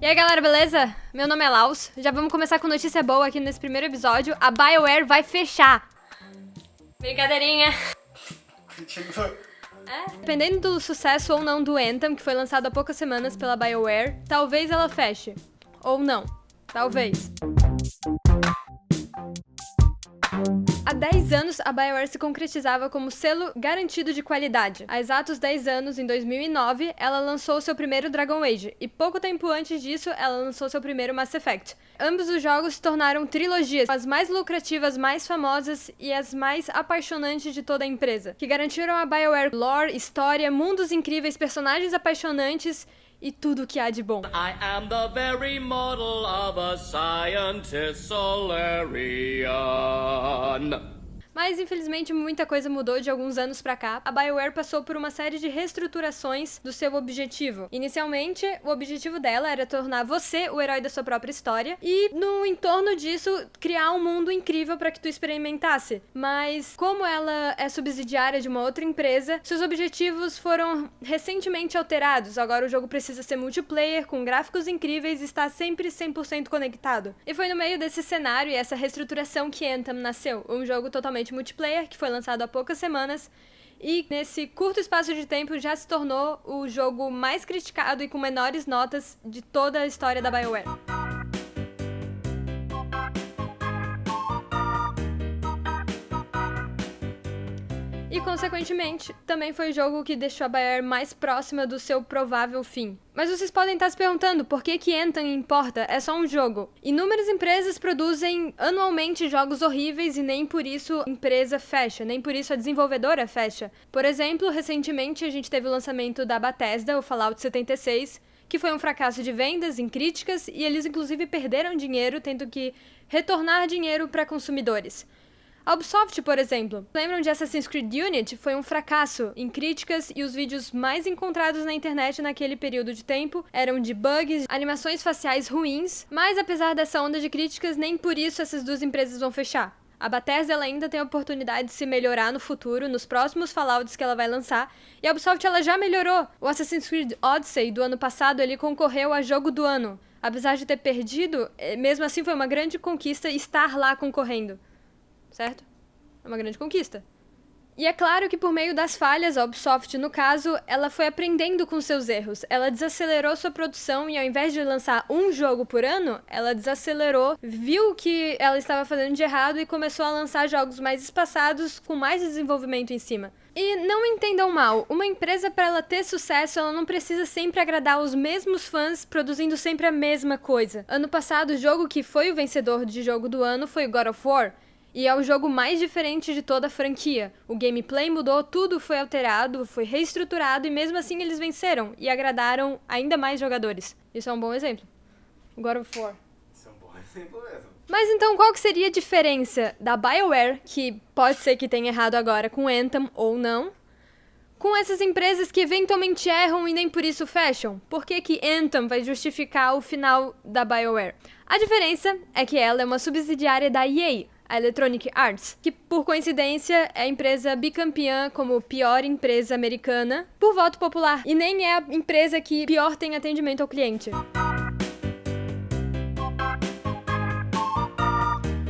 E aí galera, beleza? Meu nome é Laus, já vamos começar com notícia boa aqui nesse primeiro episódio. A BioWare vai fechar. Brincadeirinha. Dependendo do sucesso ou não do Anthem, que foi lançado há poucas semanas pela BioWare, talvez ela feche. Ou não. Talvez. Há 10 anos, a BioWare se concretizava como selo garantido de qualidade. Há exatos 10 anos, em 2009, ela lançou seu primeiro Dragon Age, e pouco tempo antes disso, ela lançou seu primeiro Mass Effect. Ambos os jogos se tornaram trilogias, as mais lucrativas, mais famosas e as mais apaixonantes de toda a empresa, que garantiram a BioWare lore, história, mundos incríveis, personagens apaixonantes e tudo o que há de bom. I am the very model of a scientist Solarian. Mas, infelizmente, muita coisa mudou de alguns anos pra cá. A BioWare passou por uma série de reestruturações do seu objetivo. Inicialmente, o objetivo dela era tornar você o herói da sua própria história e, no entorno disso, criar um mundo incrível pra que tu experimentasse. Mas, como ela é subsidiária de uma outra empresa, seus objetivos foram recentemente alterados. Agora o jogo precisa ser multiplayer, com gráficos incríveis e estar sempre 100% conectado. E foi no meio desse cenário e essa reestruturação que Anthem nasceu. Um jogo totalmente multiplayer, que foi lançado há poucas semanas, e nesse curto espaço de tempo já se tornou o jogo mais criticado e com menores notas de toda a história da BioWare. E, consequentemente, também foi o jogo que deixou a BioWare mais próxima do seu provável fim. Mas vocês podem estar se perguntando por que Anthem importa, é só um jogo. Inúmeras empresas produzem anualmente jogos horríveis e nem por isso a empresa fecha, nem por isso a desenvolvedora fecha. Por exemplo, recentemente a gente teve o lançamento da Bethesda, o Fallout 76, que foi um fracasso de vendas, em críticas, e eles inclusive perderam dinheiro, tendo que retornar dinheiro para consumidores. A Ubisoft, por exemplo, lembram de Assassin's Creed Unity? Foi um fracasso em críticas e os vídeos mais encontrados na internet naquele período de tempo eram de bugs, animações faciais ruins, mas apesar dessa onda de críticas, nem por isso essas duas empresas vão fechar. A Bethesda ela ainda tem a oportunidade de se melhorar no futuro, nos próximos Fallouts que ela vai lançar, e a Ubisoft ela já melhorou. O Assassin's Creed Odyssey do ano passado ele concorreu a jogo do ano. Apesar de ter perdido, mesmo assim foi uma grande conquista estar lá concorrendo. Certo? É uma grande conquista. E é claro que por meio das falhas, a Ubisoft, no caso, ela foi aprendendo com seus erros. Ela desacelerou sua produção e ao invés de lançar um jogo por ano, ela desacelerou, viu o que ela estava fazendo de errado e começou a lançar jogos mais espaçados, com mais desenvolvimento em cima. E não entendam mal, uma empresa para ela ter sucesso, ela não precisa sempre agradar os mesmos fãs, produzindo sempre a mesma coisa. Ano passado, o jogo que foi o vencedor de jogo do ano foi o God of War. E é o jogo mais diferente de toda a franquia. O gameplay mudou, tudo foi alterado, foi reestruturado e mesmo assim eles venceram e agradaram ainda mais jogadores. Isso é um bom exemplo. O God of War. Isso é um bom exemplo mesmo. Mas então qual que seria a diferença da BioWare, que pode ser que tenha errado agora com Anthem ou não, com essas empresas que eventualmente erram e nem por isso fecham? Por que Anthem vai justificar o final da BioWare? A diferença é que ela é uma subsidiária da EA, a Electronic Arts, que por coincidência é a empresa bicampeã como pior empresa americana por voto popular, e nem é a empresa que pior tem atendimento ao cliente.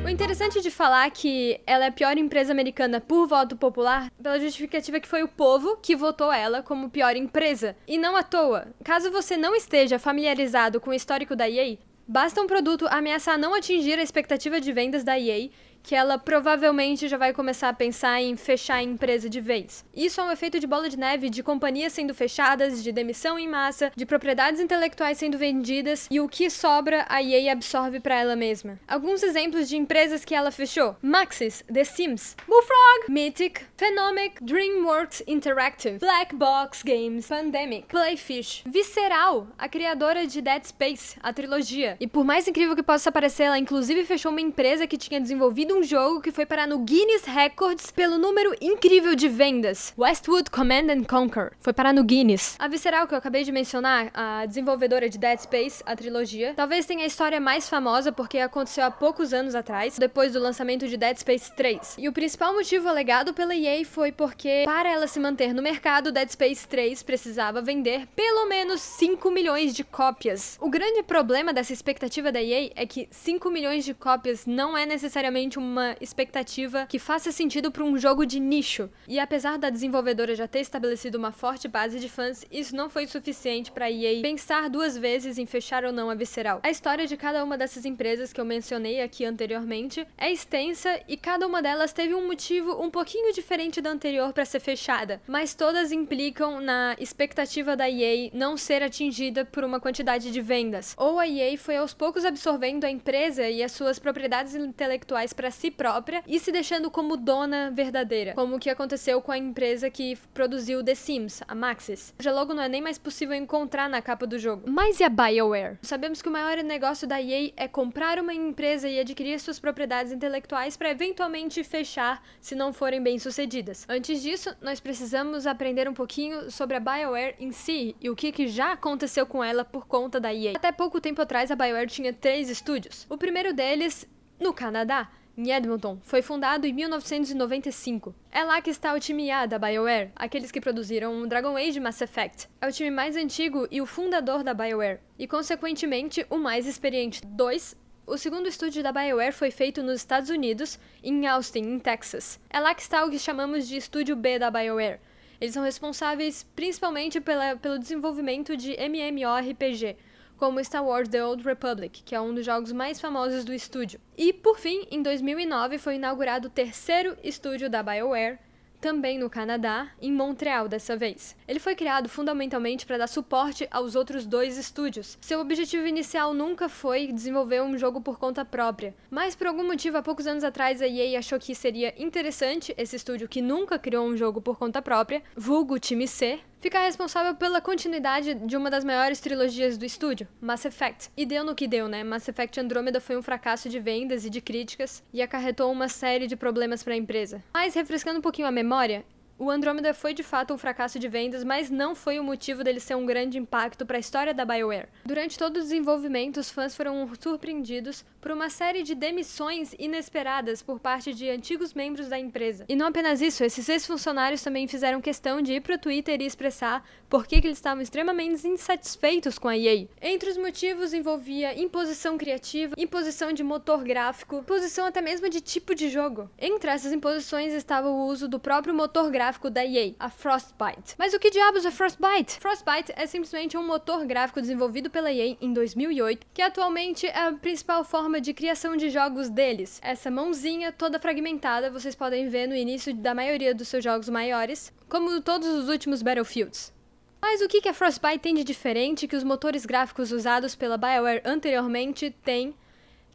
O interessante de falar que ela é a pior empresa americana por voto popular, pela justificativa que foi o povo que votou ela como pior empresa, e não à toa. Caso você não esteja familiarizado com o histórico da EA, basta um produto ameaçar não atingir a expectativa de vendas da EA, que ela provavelmente já vai começar a pensar em fechar a empresa de vez. Isso é um efeito de bola de neve de companhias sendo fechadas, de demissão em massa, de propriedades intelectuais sendo vendidas, e o que sobra a EA absorve para ela mesma. Alguns exemplos de empresas que ela fechou: Maxis, The Sims, Bullfrog, Mythic, Phenomic, DreamWorks Interactive, Black Box Games, Pandemic, Playfish, Visceral, a criadora de Dead Space, a trilogia. E por mais incrível que possa parecer, ela inclusive fechou uma empresa que tinha desenvolvido de um jogo que foi parar no Guinness Records pelo número incrível de vendas. Westwood Command & Conquer foi parar no Guinness. A Visceral, que eu acabei de mencionar, a desenvolvedora de Dead Space, a trilogia, talvez tenha a história mais famosa porque aconteceu há poucos anos atrás, depois do lançamento de Dead Space 3. E o principal motivo alegado pela EA foi porque, para ela se manter no mercado, Dead Space 3 precisava vender pelo menos 5 milhões de cópias. O grande problema dessa expectativa da EA é que 5 milhões de cópias não é necessariamente uma expectativa que faça sentido para um jogo de nicho. E apesar da desenvolvedora já ter estabelecido uma forte base de fãs, isso não foi suficiente para a EA pensar duas vezes em fechar ou não a Visceral. A história de cada uma dessas empresas que eu mencionei aqui anteriormente é extensa e cada uma delas teve um motivo um pouquinho diferente da anterior para ser fechada, mas todas implicam na expectativa da EA não ser atingida por uma quantidade de vendas. Ou a EA foi aos poucos absorvendo a empresa e as suas propriedades intelectuais para si própria e se deixando como dona verdadeira, como o que aconteceu com a empresa que produziu The Sims, a Maxis. Já logo não é nem mais possível encontrar na capa do jogo. Mas e a BioWare? Sabemos que o maior negócio da EA é comprar uma empresa e adquirir suas propriedades intelectuais para eventualmente fechar se não forem bem-sucedidas. Antes disso, nós precisamos aprender um pouquinho sobre a BioWare em si e o que já aconteceu com ela por conta da EA. Até pouco tempo atrás, a BioWare tinha 3 estúdios. O primeiro deles, no Canadá, em Edmonton, foi fundado em 1995. É lá que está o time A da BioWare, aqueles que produziram Dragon Age e Mass Effect. É o time mais antigo e o fundador da BioWare, e consequentemente o mais experiente. 2. O segundo estúdio da BioWare foi feito nos Estados Unidos, em Austin, em Texas. É lá que está o que chamamos de estúdio B da BioWare. Eles são responsáveis principalmente pelo desenvolvimento de MMORPG, como Star Wars The Old Republic, que é um dos jogos mais famosos do estúdio. E, por fim, em 2009 foi inaugurado o terceiro estúdio da BioWare, também no Canadá, em Montreal dessa vez. Ele foi criado fundamentalmente para dar suporte aos outros 2 estúdios. Seu objetivo inicial nunca foi desenvolver um jogo por conta própria, mas por algum motivo, há poucos anos atrás, a EA achou que seria interessante esse estúdio que nunca criou um jogo por conta própria, vulgo Time C, ficar responsável pela continuidade de uma das maiores trilogias do estúdio, Mass Effect. E deu no que deu, né? Mass Effect Andromeda foi um fracasso de vendas e de críticas e acarretou uma série de problemas para a empresa. Mas, refrescando um pouquinho a memória, o Andromeda foi de fato um fracasso de vendas, mas não foi o motivo dele ser um grande impacto para a história da BioWare. Durante todo o desenvolvimento, os fãs foram surpreendidos por uma série de demissões inesperadas por parte de antigos membros da empresa. E não apenas isso, esses ex-funcionários também fizeram questão de ir pro Twitter e expressar por que eles estavam extremamente insatisfeitos com a EA. Entre os motivos envolvia imposição criativa, imposição de motor gráfico, imposição até mesmo de tipo de jogo. Entre essas imposições estava o uso do próprio motor gráfico da EA, a Frostbite. Mas o que diabos é Frostbite? Frostbite é simplesmente um motor gráfico desenvolvido pela EA em 2008, que atualmente é a principal forma de criação de jogos deles. Essa mãozinha toda fragmentada vocês podem ver no início da maioria dos seus jogos maiores, como todos os últimos Battlefields. Mas o que a Frostbite tem de diferente que os motores gráficos usados pela BioWare anteriormente têm,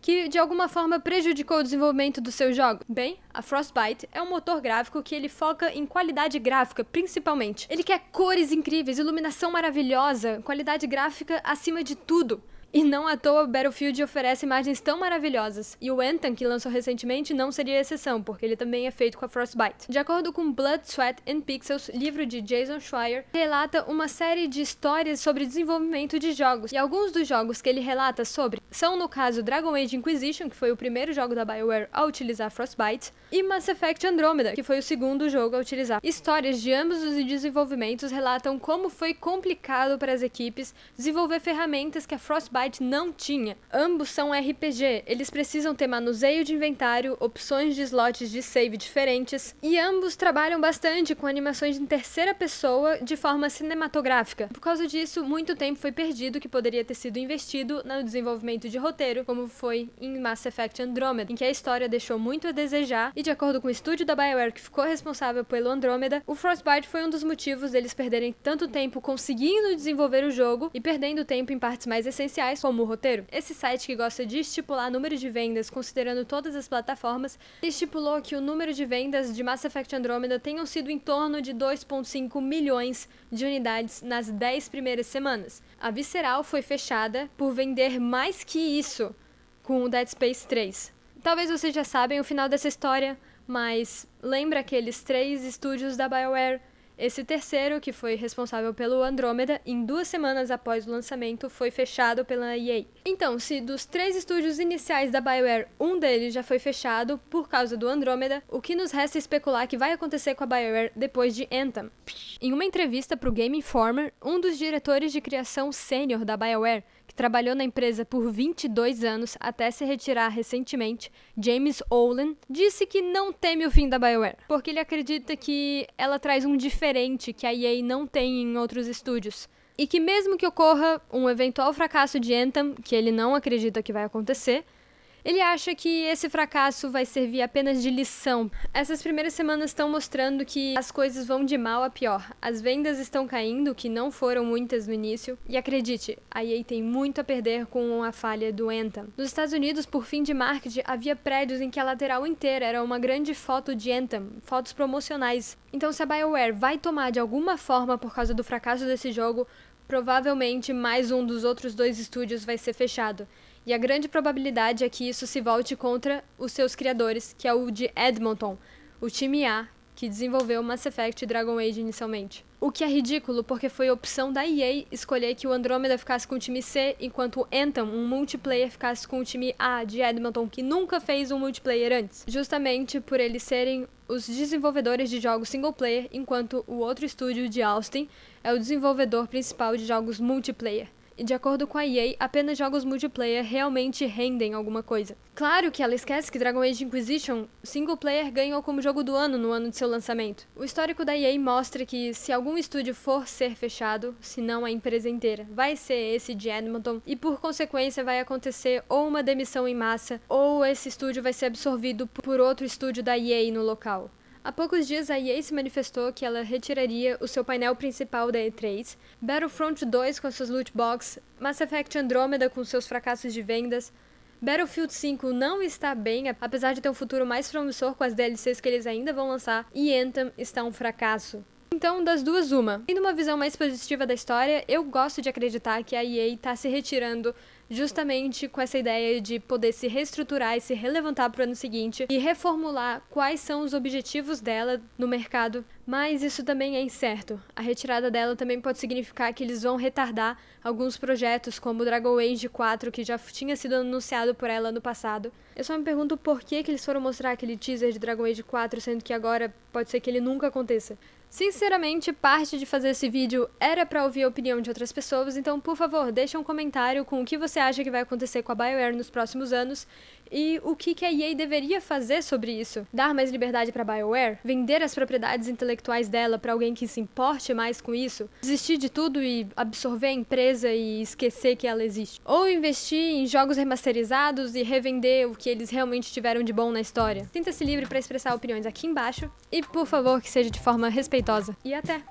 que de alguma forma prejudicou o desenvolvimento do seu jogo? Bem, a Frostbite é um motor gráfico que ele foca em qualidade gráfica, principalmente. Ele quer cores incríveis, iluminação maravilhosa, qualidade gráfica acima de tudo. E não à toa Battlefield oferece imagens tão maravilhosas. E o Anthem, que lançou recentemente, não seria exceção, porque ele também é feito com a Frostbite. De acordo com Blood, Sweat and Pixels, livro de Jason Schreier, relata uma série de histórias sobre desenvolvimento de jogos. E alguns dos jogos que ele relata sobre são, no caso, Dragon Age Inquisition, que foi o primeiro jogo da BioWare a utilizar Frostbite, e Mass Effect Andromeda, que foi o segundo jogo a utilizar. Histórias de ambos os desenvolvimentos relatam como foi complicado para as equipes desenvolver ferramentas que a Frostbite não tinha. Ambos são RPG, eles precisam ter manuseio de inventário, opções de slots de save diferentes, e ambos trabalham bastante com animações em terceira pessoa de forma cinematográfica. Por causa disso, muito tempo foi perdido que poderia ter sido investido no desenvolvimento de roteiro, como foi em Mass Effect Andromeda, em que a história deixou muito a desejar, e de acordo com o estúdio da BioWare que ficou responsável pelo Andromeda, o Frostbite foi um dos motivos deles perderem tanto tempo conseguindo desenvolver o jogo e perdendo tempo em partes mais essenciais, como o roteiro. Esse site, que gosta de estipular número de vendas considerando todas as plataformas, estipulou que o número de vendas de Mass Effect Andromeda tenham sido em torno de 2,5 milhões de unidades nas 10 primeiras semanas. A Visceral foi fechada por vender mais que isso com o Dead Space 3. Talvez vocês já sabem o final dessa história, mas lembra aqueles 3 estúdios da BioWare? Esse terceiro, que foi responsável pelo Andromeda, em 2 semanas após o lançamento, foi fechado pela EA. Então, se dos 3 estúdios iniciais da BioWare, um deles já foi fechado por causa do Andromeda, o que nos resta especular que vai acontecer com a BioWare depois de Anthem. Em uma entrevista para o Game Informer, um dos diretores de criação sênior da BioWare, que trabalhou na empresa por 22 anos até se retirar recentemente, James Ohlen, disse que não teme o fim da BioWare, porque ele acredita que ela traz um diferente que a EA não tem em outros estúdios. E que mesmo que ocorra um eventual fracasso de Anthem, que ele não acredita que vai acontecer, ele acha que esse fracasso vai servir apenas de lição. Essas primeiras semanas estão mostrando que as coisas vão de mal a pior. As vendas estão caindo, que não foram muitas no início. E acredite, a EA tem muito a perder com a falha do Anthem. Nos Estados Unidos, por fim de marketing, havia prédios em que a lateral inteira era uma grande foto de Anthem, fotos promocionais. Então se a BioWare vai tomar de alguma forma por causa do fracasso desse jogo, provavelmente mais um dos outros 2 estúdios vai ser fechado. E a grande probabilidade é que isso se volte contra os seus criadores, que é o de Edmonton, o time A, que desenvolveu Mass Effect e Dragon Age inicialmente. O que é ridículo, porque foi opção da EA escolher que o Andromeda ficasse com o time C, enquanto o Anthem, um multiplayer, ficasse com o time A de Edmonton, que nunca fez um multiplayer antes. Justamente por eles serem os desenvolvedores de jogos single player, enquanto o outro estúdio de Austin é o desenvolvedor principal de jogos multiplayer. E de acordo com a EA, apenas jogos multiplayer realmente rendem alguma coisa. Claro que ela esquece que Dragon Age Inquisition single player ganhou como jogo do ano no ano de seu lançamento. O histórico da EA mostra que se algum estúdio for ser fechado, se não a empresa inteira, vai ser esse de Edmonton, e por consequência vai acontecer ou uma demissão em massa, ou esse estúdio vai ser absorvido por outro estúdio da EA no local. Há poucos dias a EA se manifestou que ela retiraria o seu painel principal da E3, Battlefront 2 com suas loot box, Mass Effect Andromeda com seus fracassos de vendas, Battlefield 5 não está bem, apesar de ter um futuro mais promissor com as DLCs que eles ainda vão lançar, e Anthem está um fracasso. Então, das duas, uma. Tendo uma visão mais positiva da história, eu gosto de acreditar que a EA está se retirando justamente com essa ideia de poder se reestruturar e se relevantar para o ano seguinte e reformular quais são os objetivos dela no mercado, mas isso também é incerto. A retirada dela também pode significar que eles vão retardar alguns projetos, como o Dragon Age 4, que já tinha sido anunciado por ela no passado. Eu só me pergunto por que eles foram mostrar aquele teaser de Dragon Age 4, sendo que agora pode ser que ele nunca aconteça. Sinceramente, parte de fazer esse vídeo era pra ouvir a opinião de outras pessoas, então, por favor, deixa um comentário com o que você acha que vai acontecer com a BioWare nos próximos anos e o que a EA deveria fazer sobre isso. Dar mais liberdade pra BioWare? Vender as propriedades intelectuais dela pra alguém que se importe mais com isso? Desistir de tudo e absorver a empresa e esquecer que ela existe? Ou investir em jogos remasterizados e revender o que eles realmente tiveram de bom na história? Sinta-se livre pra expressar opiniões aqui embaixo e, por favor, que seja de forma respeitosa. E até!